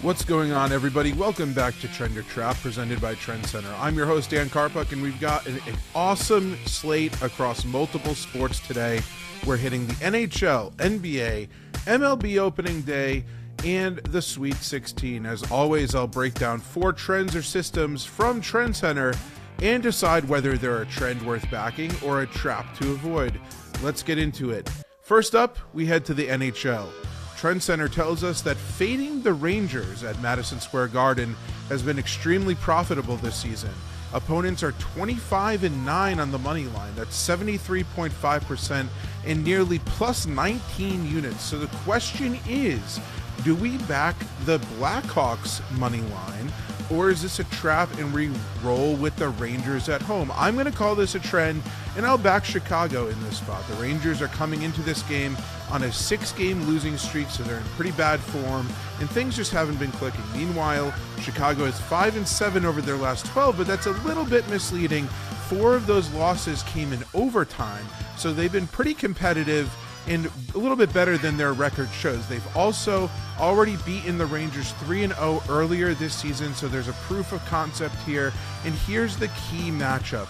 What's going on, everybody? Welcome back to Trend or Trap, presented by TrendsCenter. I'm your host, Dan Karpuc, and we've got an awesome slate across multiple sports today. We're hitting the NHL, NBA, MLB Opening Day, and the Sweet 16. As always, I'll break down 4 trends or systems from TrendsCenter and decide whether they're a trend worth backing or a trap to avoid. Let's get into it. First up, we head to the NHL. TrendsCenter tells us that fading the Rangers at Madison Square Garden has been extremely profitable this season. Opponents are 25-9 on the money line. That's 73.5% and nearly plus 19 units. So the question is, do we back the Blackhawks money line, or is this a trap and we roll with the Rangers at home? I'm going to call this a trend, and I'll back Chicago in this spot. The Rangers are coming into this game on a 6-game losing streak, so they're in pretty bad form, and things just haven't been clicking. Meanwhile, Chicago is 5-7 over their last 12, but that's a little bit misleading. 4 of those losses came in overtime, so they've been pretty competitive and a little bit better than their record shows. They've also already beaten the Rangers 3-0 earlier this season, so there's a proof of concept here. And here's the key matchup.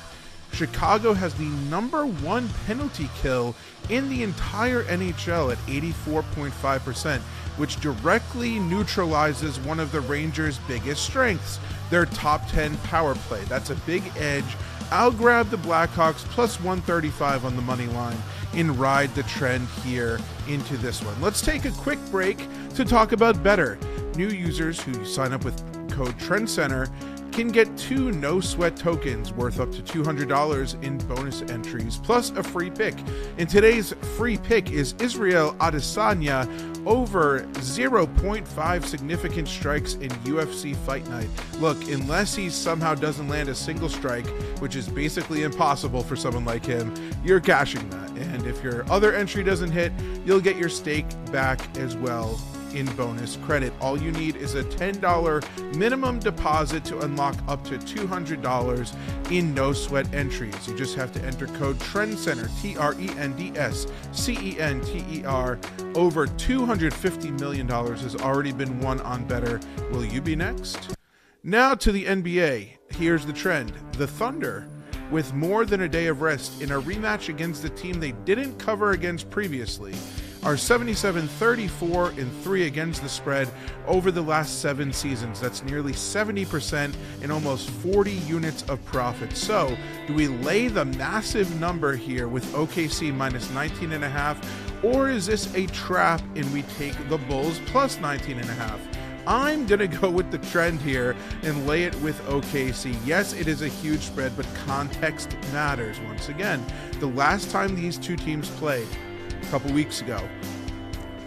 Chicago has the number 1 penalty kill in the entire NHL at 84.5%, which directly neutralizes one of the Rangers' biggest strengths, their top 10 power play. That's a big edge. I'll grab the Blackhawks plus 135 on the money line and ride the trend here into this one. Let's take a quick break to talk about Betr. New users who sign up with code TrendsCenter can get 2 no-sweat tokens worth up to $200 in bonus entries, plus a free pick. And today's free pick is Israel Adesanya over 0.5 significant strikes in UFC Fight Night. Look, unless he somehow doesn't land a single strike, which is basically impossible for someone like him, you're cashing that. And if your other entry doesn't hit, you'll get your stake back as well in bonus credit. All you need is a $10 minimum deposit to unlock up to $200 in no sweat entries. You just have to enter code TRENDCENTER, TRENDSCENTER. Over $250 million has already been won on Betr. Will you be next? Now to the NBA. Here's the trend. The Thunder, with more than a day of rest in a rematch against the team they didn't cover against previously, are 77-34-3 against the spread over the last 7 seasons. That's nearly 70% and almost 40 units of profit. So, do we lay the massive number here with OKC minus 19.5, or is this a trap and we take the Bulls plus 19.5? I'm going to go with the trend here and lay it with OKC. Yes, it is a huge spread, but context matters once again. The last time these two teams played, a couple weeks ago,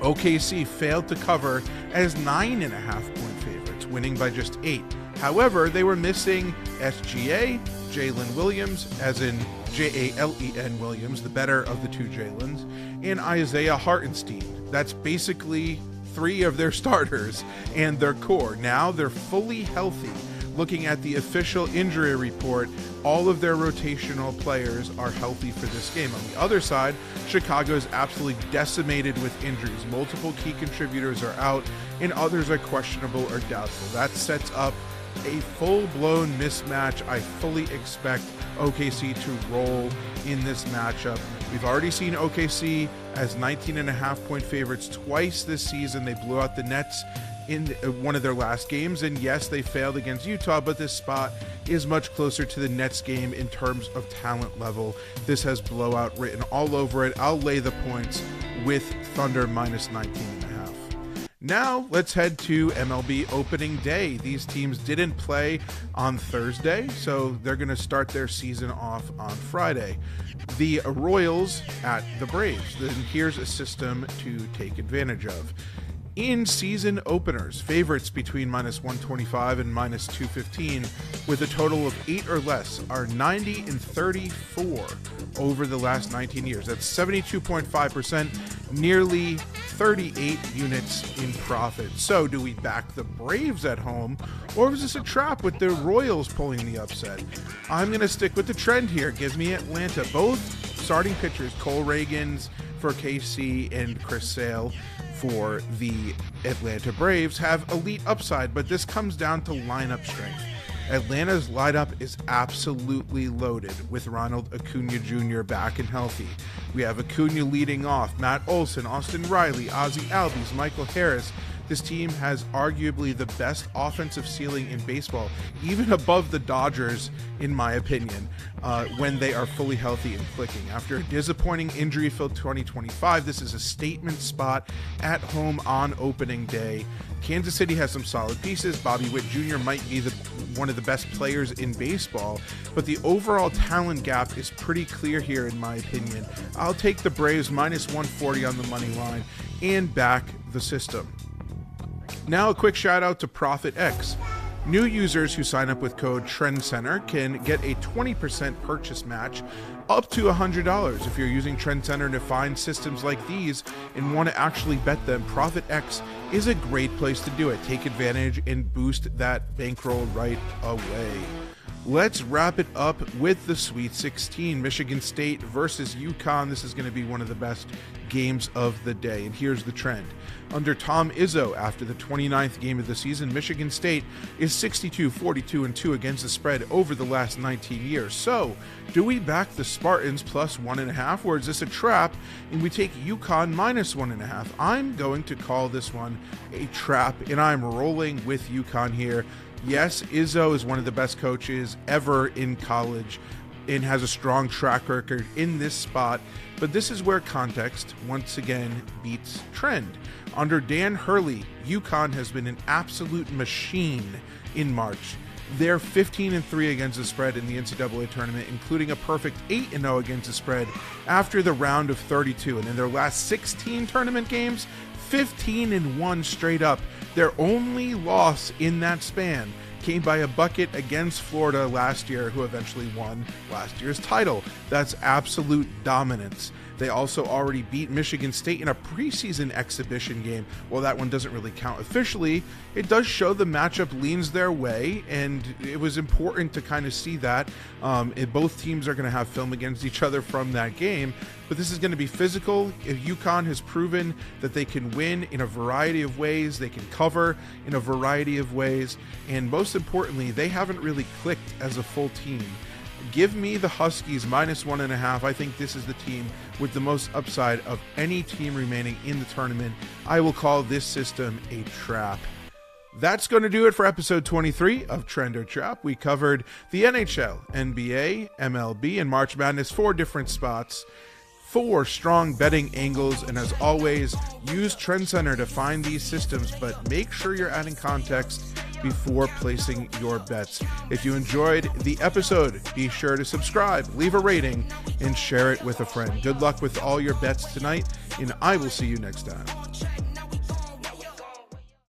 OKC failed to cover as 9.5-point favorites, winning by just 8. However, they were missing SGA, Jalen Williams, as in Jalen Williams, the better of the 2 Jalens, and Isaiah Hartenstein. That's basically 3 of their starters and their core. Now they're fully healthy. Looking at the official injury report, all of their rotational players are healthy for this game. On the other side, Chicago is absolutely decimated with injuries. Multiple key contributors are out, and others are questionable or doubtful. That sets up a full-blown mismatch. I fully expect OKC to roll in this matchup. We've already seen OKC as 19.5-point favorites twice this season. They blew out the Nets in one of their last games, and yes, they failed against Utah, but this spot is much closer to the Nets game in terms of talent level. This has blowout written all over it. I'll lay the points with Thunder minus 19.5. Now let's head to MLB Opening Day. These teams didn't play on Thursday, so they're going to start their season off on Friday. The Royals at the Braves. Then here's a system to take advantage of. In season openers, favorites between minus 125 and minus 215 with a total of 8 or less are 90-34 over the last 19 years. That's 72.5%, nearly 38 units in profit. So do we back the Braves at home, or is this a trap with the Royals pulling the upset? I'm going to stick with the trend here. Give me Atlanta. Both starting pitchers, Cole Reagans for KC and Chris Sale for the Atlanta Braves have elite upside, but this comes down to lineup strength. Atlanta's lineup is absolutely loaded with Ronald Acuna Jr. back and healthy. We have Acuna leading off, Matt Olson, Austin Riley, Ozzie Albies, Michael Harris. This team has arguably the best offensive ceiling in baseball, even above the Dodgers, in my opinion, when they are fully healthy and clicking. After a disappointing injury-filled 2025, this is a statement spot at home on opening day. Kansas City has some solid pieces. Bobby Witt Jr. might be one of the best players in baseball, but the overall talent gap is pretty clear here, in my opinion. I'll take the Braves minus 140 on the money line and back the system. Now a quick shout out to ProphetX. New users who sign up with code TrendsCenter can get a 20% purchase match up to $100. If you're using TrendsCenter to find systems like these and want to actually bet them, ProphetX is a great place to do it. Take advantage and boost that bankroll right away. Let's wrap it up with the Sweet 16, Michigan State versus UConn. This is going to be one of the best games of the day, and here's the trend. Under Tom Izzo, after the 29th game of the season, Michigan State is 62-42-2 against the spread over the last 19 years. So, do we back the Spartans plus 1.5, or is this a trap and we take UConn minus 1.5? I'm going to call this one a trap, and I'm rolling with UConn here. Yes, Izzo is one of the best coaches ever in college and has a strong track record in this spot, but this is where context once again beats trend. Under Dan Hurley, UConn has been an absolute machine in March. They're 15-3 against the spread in the NCAA tournament, including a perfect 8-0 against the spread after the round of 32. And in their last 16 tournament games, 15-1 straight up. Their only loss in that span came by a bucket against Florida last year, who eventually won last year's title. That's absolute dominance. They also already beat Michigan State in a preseason exhibition game. While that one doesn't really count officially, it does show the matchup leans their way, and it was important to kind of see that. Both teams are going to have film against each other from that game, but this is going to be physical. If UConn has proven that they can win in a variety of ways, they can cover in a variety of ways, and most importantly, they haven't really clicked as a full team. Give me the Huskies minus 1.5. I think this is the team with the most upside of any team remaining in the tournament. I will call this system a trap. That's going to do it for episode 23 of Trend or Trap. We covered the NHL, NBA, MLB, and March Madness, 4 different spots, 4 strong betting angles, and as always, use TrendsCenter to find these systems, but make sure you're adding context before placing your bets. If you enjoyed the episode, be sure to subscribe, leave a rating, and share it with a friend. Good luck with all your bets tonight, and I will see you next time.